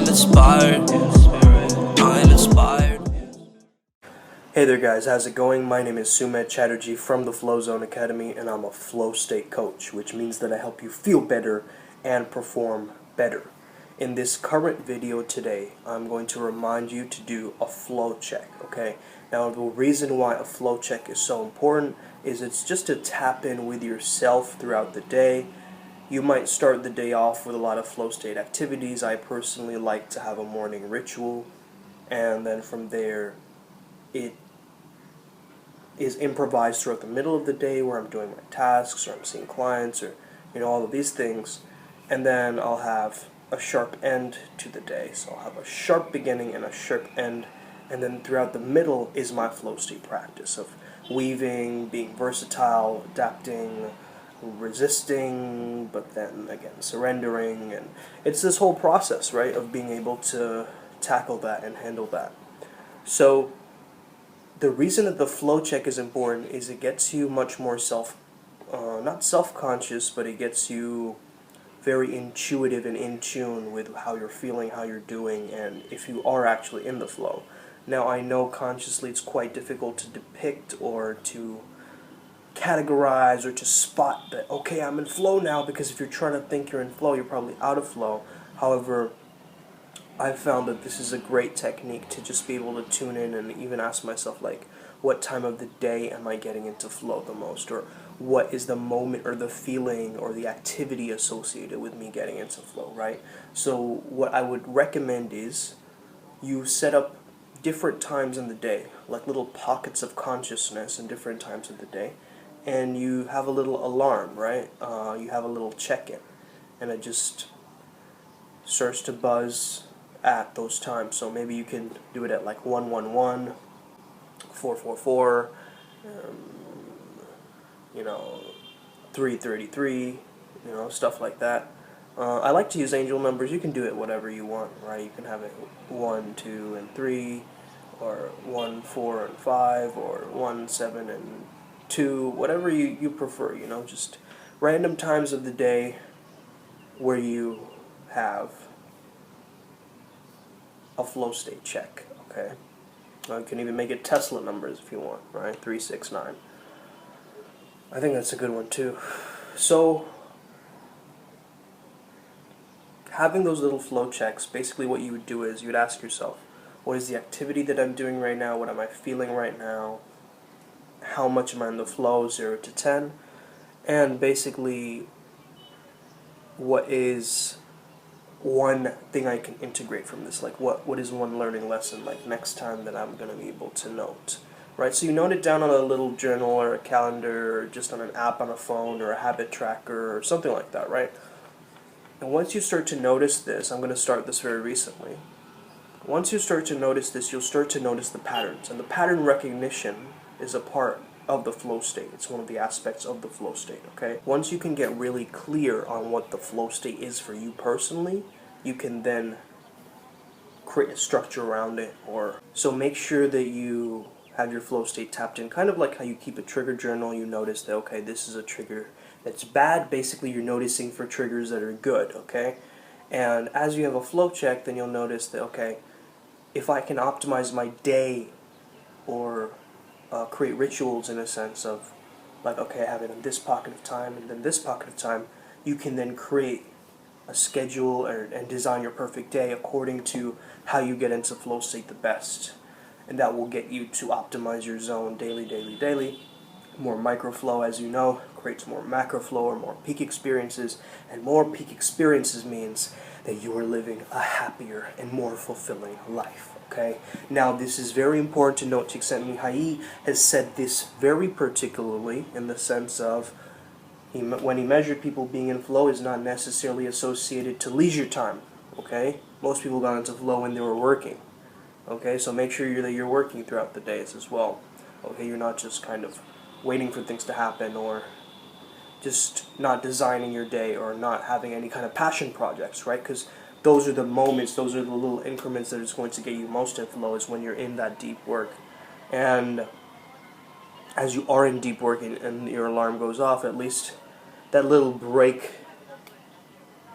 I'm inspired. I'm inspired. Hey there guys, how's it going? My name is Sumit Chatterjee from the Flow Zone Academy, and I'm a flow state coach, which means that I help you feel better and perform better. In this current video today, I'm going to remind you to do a flow check, okay? Now the reason why a flow check is so important is it's just to tap in with yourself throughout the day. You might start the day off with a lot of flow state activities. I personally like to have a morning ritual, and then from there it is improvised throughout the middle of the day where I'm doing my tasks or I'm seeing clients or all of these things, and then I'll have a sharp end to the day. So I'll have a sharp beginning and a sharp end, and then throughout the middle is my flow state practice of weaving, being versatile, adapting, resisting, but then again surrendering, and it's this whole process, right, of being able to tackle that and handle that. So the reason that the flow check is important is it gets you much more not self-conscious, but it gets you very intuitive and in tune with how you're feeling, how you're doing, and if you are actually in the flow. Now, I know consciously it's quite difficult to depict or to categorize or to spot that, okay, I'm in flow now, because if you're trying to think you're in flow, you're probably out of flow. However, I've found that this is a great technique to just be able to tune in and even ask myself, like, what time of the day am I getting into flow the most? Or what is the moment or the feeling or the activity associated with me getting into flow, right? So what I would recommend is you set up different times in the day, like little pockets of consciousness in different times of the day, and you have a little alarm, right? You have a little check-in, and it just starts to buzz at those times. So maybe you can do it at like 111, 444, 333, stuff like that. I like to use angel numbers. You can do it whatever you want, right? You can have it 1, 2, and 3, or 1, 4, and 5, or 1, 7, and 2, whatever you prefer, just random times of the day where you have a flow state check, okay? You can even make it Tesla numbers if you want, right? 369. I think that's a good one too. So, having those little flow checks, basically what you would do is you would ask yourself, what is the activity that I'm doing right now? What am I feeling right now? How much am I in the flow, 0 to 10? And basically, what is one thing I can integrate from this? Like, what is one learning lesson, like, next time that I'm going to be able to note? Right? So you note it down on a little journal or a calendar or just on an app on a phone or a habit tracker or something like that, right? And once you start to notice this, I'm going to start this very recently. Once you start to notice this, you'll start to notice the patterns. And the pattern recognition is a part of the flow state. It's one of the aspects of the flow state, okay? Once you can get really clear on what the flow state is for you personally, you can then create a structure around it. So make sure that you have your flow state tapped in, kind of like how you keep a trigger journal. You notice that, okay, this is a trigger that's bad. Basically, you're noticing for triggers that are good, okay? And as you have a flow check, then you'll notice that, okay, if I can optimize my day or create rituals in a sense of, like, okay, I have it in this pocket of time and then this pocket of time, you can then create a schedule and design your perfect day according to how you get into flow state the best. And that will get you to optimize your zone daily, daily, daily. More micro flow, as you know, creates more macro flow or more peak experiences, and more peak experiences means that you are living a happier and more fulfilling life. Okay. Now, this is very important to note. Csikszentmihalyi has said this very particularly in the sense of when he measured people being in flow is not necessarily associated to leisure time. Okay. Most people got into flow when they were working. Okay. So make sure that you're working throughout the days as well. Okay. You're not just kind of waiting for things to happen, or just not designing your day, or not having any kind of passion projects, right? Because those are the moments, those are the little increments that is going to get you most in flow, is when you're in that deep work. And as you are in deep work and your alarm goes off, at least that little break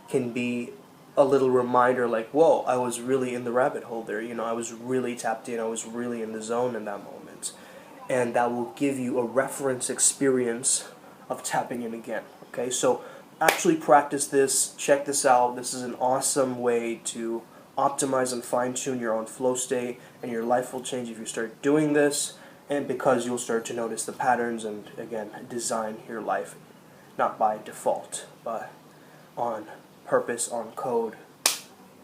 can be a little reminder like, whoa, I was really in the rabbit hole there. You know, I was really tapped in. I was really in the zone in that moment. And that will give you a reference experience of tapping in again. Okay, so actually practice this. Check this out. This is an awesome way to optimize and fine-tune your own flow state, and your life will change if you start doing this, and because you'll start to notice the patterns and, again, design your life not by default, but on purpose, on code,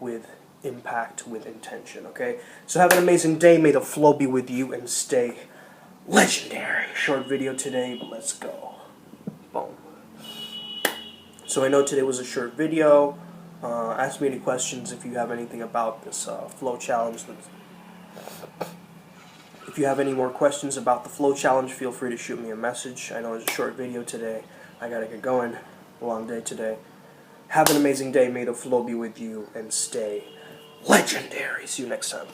with impact, with intention. Okay, so have an amazing day. May the flow be with you and stay legendary. Short video today, but let's go. Boom. So I know today was a short video. Ask me any questions if you have anything about this flow challenge. If you have any more questions about the flow challenge, feel free to shoot me a message. I know it's a short video today. I gotta get going. A long day today. Have an amazing day. May the flow be with you and stay legendary. See you next time.